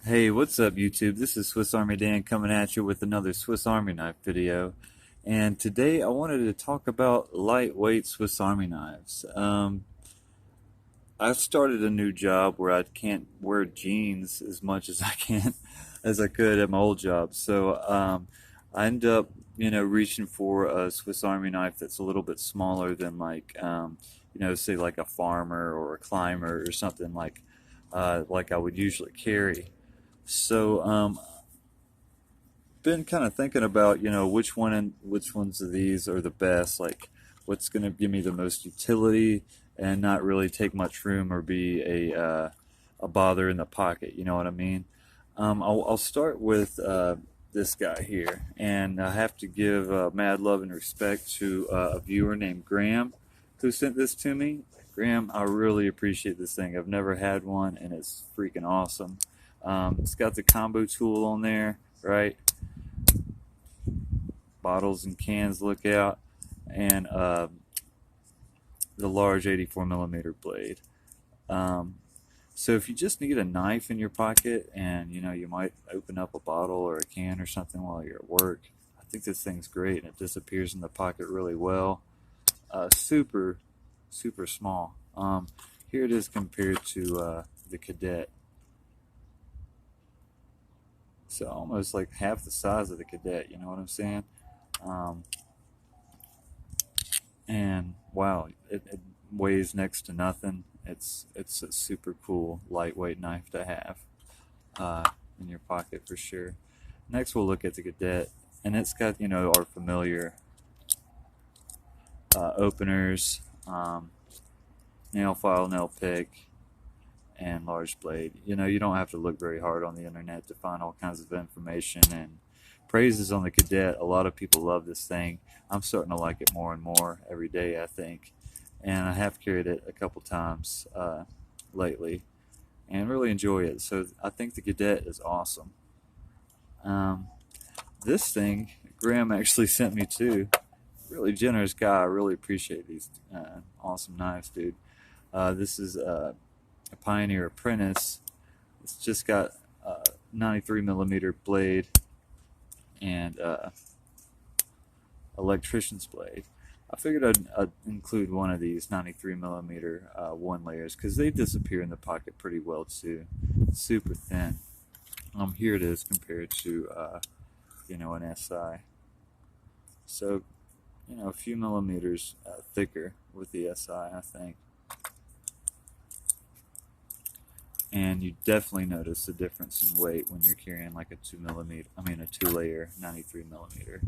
Hey, what's up YouTube? This is Swiss Army Dan coming at you with another Swiss Army knife video. And today I wanted to talk about lightweight Swiss Army knives. I've started a new job where I can't wear jeans as much as I could at my old job. So I end up, reaching for a Swiss Army knife that's a little bit smaller than say like a farmer or a climber or something like I would usually carry. So been kind of thinking about, which ones of these are the best, like what's going to give me the most utility and not really take much room or be a bother in the pocket, you know what I mean? I'll start with this guy here, and I have to give mad love and respect to a viewer named Graham who sent this to me. Graham, I really appreciate this thing. I've never had one, and it's freaking awesome. It's got the combo tool on there, right? Bottles and cans look out, and the large 84 millimeter blade. Um, so if you just need a knife in your pocket, and you might open up a bottle or a can or something while you're at work, I think this thing's great, and it disappears in the pocket really well. Super, super small. Here it is compared to the Cadet. So almost like half the size of the Cadet, you know what I'm saying? Um, and wow, it weighs next to nothing. It's a super cool lightweight knife to have in your pocket for sure. Next, we'll look at the Cadet, and it's got our familiar openers, nail file, nail pick, and large blade. You don't have to look very hard on the internet to find all kinds of information and praises on the Cadet. A lot of people love this thing. I'm starting to like it more and more every day, I think. And I have carried it a couple times lately and really enjoy it. So I think the Cadet is awesome. Um, this thing, Graham actually sent me too. Really generous guy. I really appreciate these awesome knives, dude. This is a Pioneer Apprentice. It's just got a 93 millimeter blade and electrician's blade. I figured I'd include one of these 93 millimeter one layers because they disappear in the pocket pretty well too. Super thin. Here it is compared to an SI. So a few millimeters thicker with the SI, I think. And you definitely notice the difference in weight when you're carrying like a 2 layer 93 millimeter.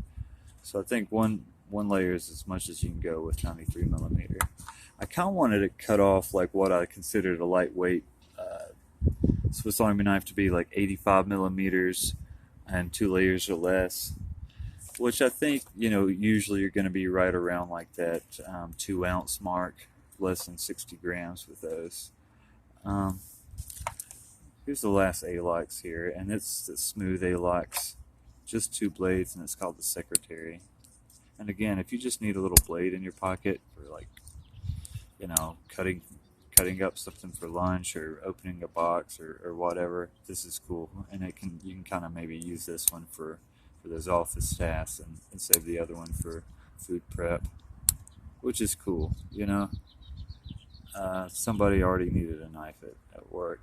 So I think one layer is as much as you can go with 93 millimeter. I kind of wanted to cut off like what I considered a lightweight Swiss Army knife to be like 85 millimeters and 2 layers or less, which I think usually you're going to be right around like that 2 ounce mark, less than 60 grams with those. Um, Here's the last A-Locks here, and it's the smooth A-Locks, just 2 blades, and it's called the Secretary. And again, if you just need a little blade in your pocket for like, cutting up something for lunch or opening a box or whatever, this is cool. And you can kind of maybe use this one for those office tasks and save the other one for food prep, which is cool. Somebody already needed a knife at work,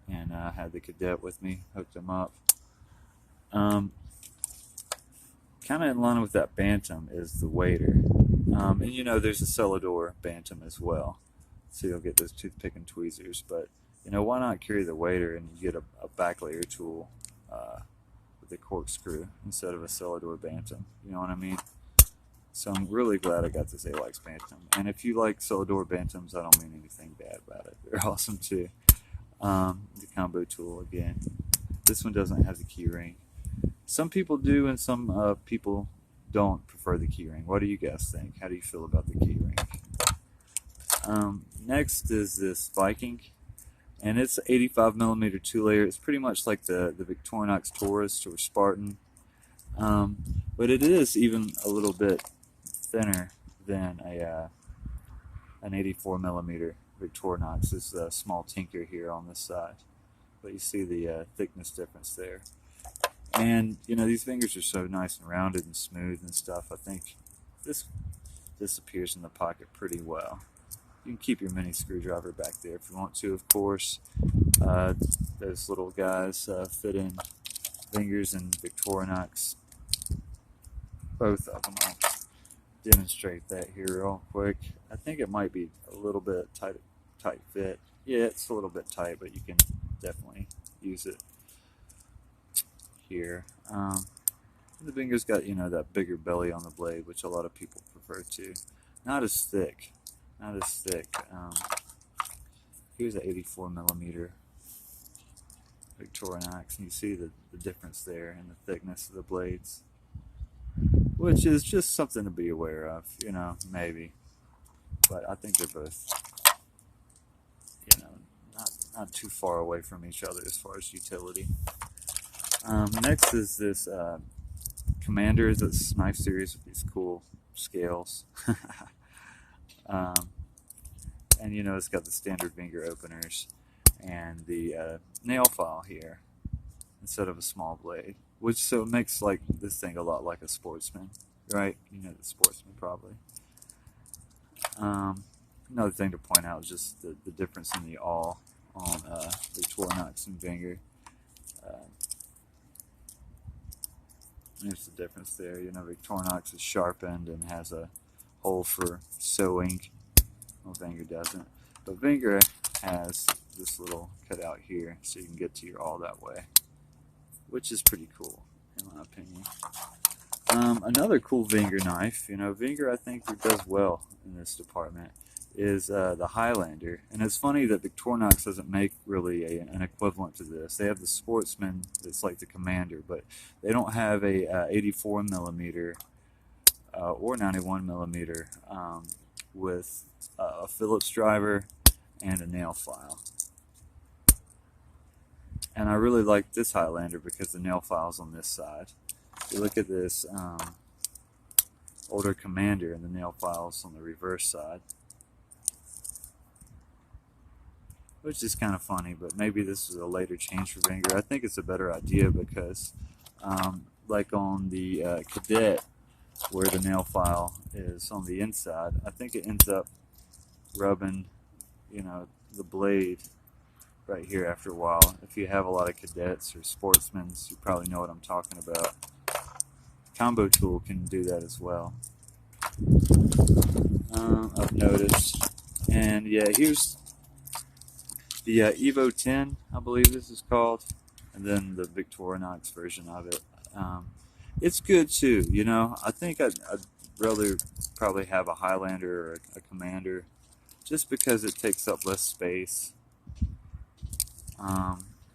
and I had the Cadet with me, hooked him up. Um, kind of in line with that Bantam is the Wader. And there's a Celador Bantam as well. So you'll get those toothpick and tweezers. But, why not carry the Wader and you get a back layer tool with a corkscrew instead of a Celador Bantam? You know what I mean? So I'm really glad I got this A-Locks Bantam. And if you like Celador Bantams, I don't mean anything bad about it. They're awesome too. The combo tool again. This one doesn't have the key ring. Some people do, and some people don't prefer the key ring. What do you guys think? How do you feel about the key ring? Next is this Viking, and it's 85 millimeter 2 layer. It's pretty much like the Victorinox Tourist or Spartan, but it is even a little bit thinner than an 84 millimeter Victorinox. This is a small tinker here on this side, but you see the thickness difference there. And you know, these fingers are so nice and rounded and smooth and stuff. I think this disappears in the pocket pretty well. You can keep your mini screwdriver back there if you want to, of course. Those little guys fit in fingers and Victorinox, both of them. I'll demonstrate that here real quick. I think it might be a little bit tight fit. Yeah, it's a little bit tight, but you can definitely use it here. The finger's got, you know, that bigger belly on the blade, which a lot of people prefer to. Not as thick. Not as thick. Here's an 84 millimeter Victorinox, and you see the difference there in the thickness of the blades, which is just something to be aware of, you know, maybe. But I think they're both, you know, not too far away from each other as far as utility. Next is this Commander, this knife series with these cool scales. And you know, it's got the standard finger openers and the nail file here instead of a small blade, which so it makes like this thing a lot like a Sportsman, right? You know, the Sportsman probably. Another thing to point out is just the difference in the awl on the Victorinox and Finger. There's the difference there. You know, Victorinox is sharpened and has a hole for sewing. Well, Finger doesn't. But Finger has this little cutout here, so you can get to your awl that way, which is pretty cool, in my opinion. Another cool Finger knife, you know, Finger I think does well in this department, is the Highlander. And it's funny that Victorinox doesn't make really an equivalent to this. They have the Sportsman that's like the Commander, but they don't have a 84 millimeter or 91 millimeter with a Phillips driver and a nail file. And I really like this Highlander because the nail file's on this side. You look at this older Commander and the nail file's on the reverse side, which is kind of funny, but maybe this is a later change for Finger. I think it's a better idea because like on the Cadet, where the nail file is on the inside, I think it ends up rubbing, you know, the blade right here after a while. If you have a lot of Cadets or Sportsmans, you probably know what I'm talking about. Combo tool can do that as well, I've noticed. And yeah, here's the Evo 10, I believe this is called, and then the Victorinox version of it. It's good too, you know. I think I'd rather probably have a Highlander or a Commander, just because it takes up less space.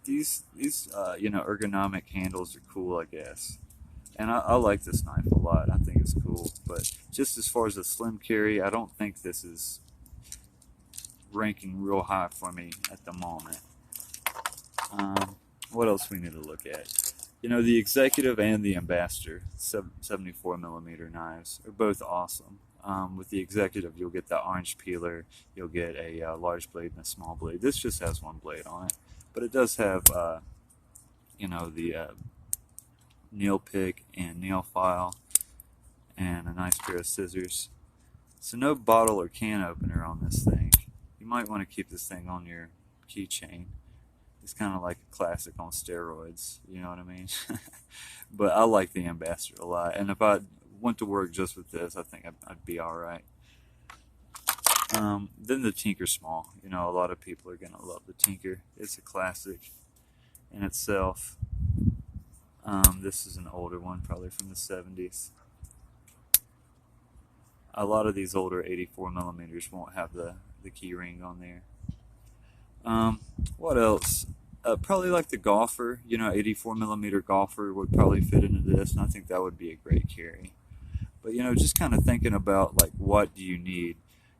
These you know, ergonomic handles are cool, I guess. And I like this knife a lot. I think it's cool. But just as far as a slim carry, I don't think this is ranking real high for me at the moment. What else we need to look at? You know, the Executive and the Ambassador 74 millimeter knives are both awesome. With the Executive, you'll get the orange peeler, you'll get a large blade and a small blade. This just has one blade on it, but it does have, you know, the nail pick and nail file and a nice pair of scissors. So no bottle or can opener on this thing. You might want to keep this thing on your keychain. It's kind of like a classic on steroids, you know what I mean? But I like the Ambassador a lot, and if I went to work just with this, I think I'd be alright. Then the Tinker Small. You know, a lot of people are going to love the Tinker. It's a classic in itself. This is an older one, probably from the 70s. A lot of these older 84 millimeters won't have the key ring on there. What else? Probably like the Golfer, you know, 84 millimeter Golfer would probably fit into this, and I think that would be a great carry. But, you know, just kind of thinking about, like, what do you need?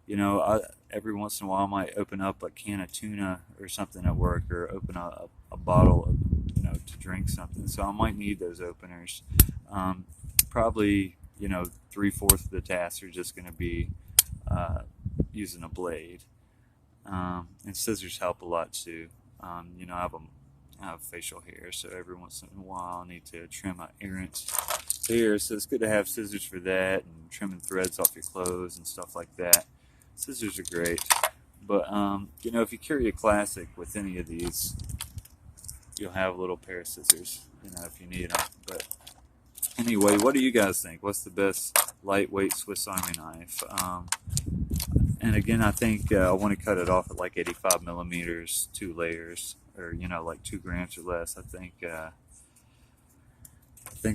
You know, every once in a while I might open up a can of tuna or something at work, or open a bottle of, you know, to drink something. So I might need those openers. Probably, you know, 3/4 of the tasks are just going to be using a blade. And scissors help a lot too. You know, I have have facial hair, so every once in a while I need to trim my errant hair. So it's good to have scissors for that, and trimming threads off your clothes and stuff like that. Scissors are great. But, you know, if you carry a classic with any of these, you'll have a little pair of scissors, you know, if you need them. But anyway, what do you guys think? What's the best lightweight Swiss Army knife? And again, I think I want to cut it off at like 85 millimeters, 2 layers, or, you know, like 2 grams or less. I think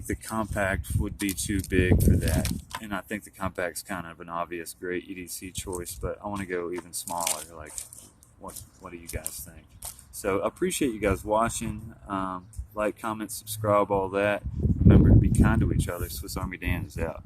the compact would be too big for that, and I think the compact's kind of an obvious great EDC choice, but I want to go even smaller. Like, what do you guys think? So I appreciate you guys watching. Like, comment, subscribe, all that. Remember to be kind to each other. Swiss Army Dan is out.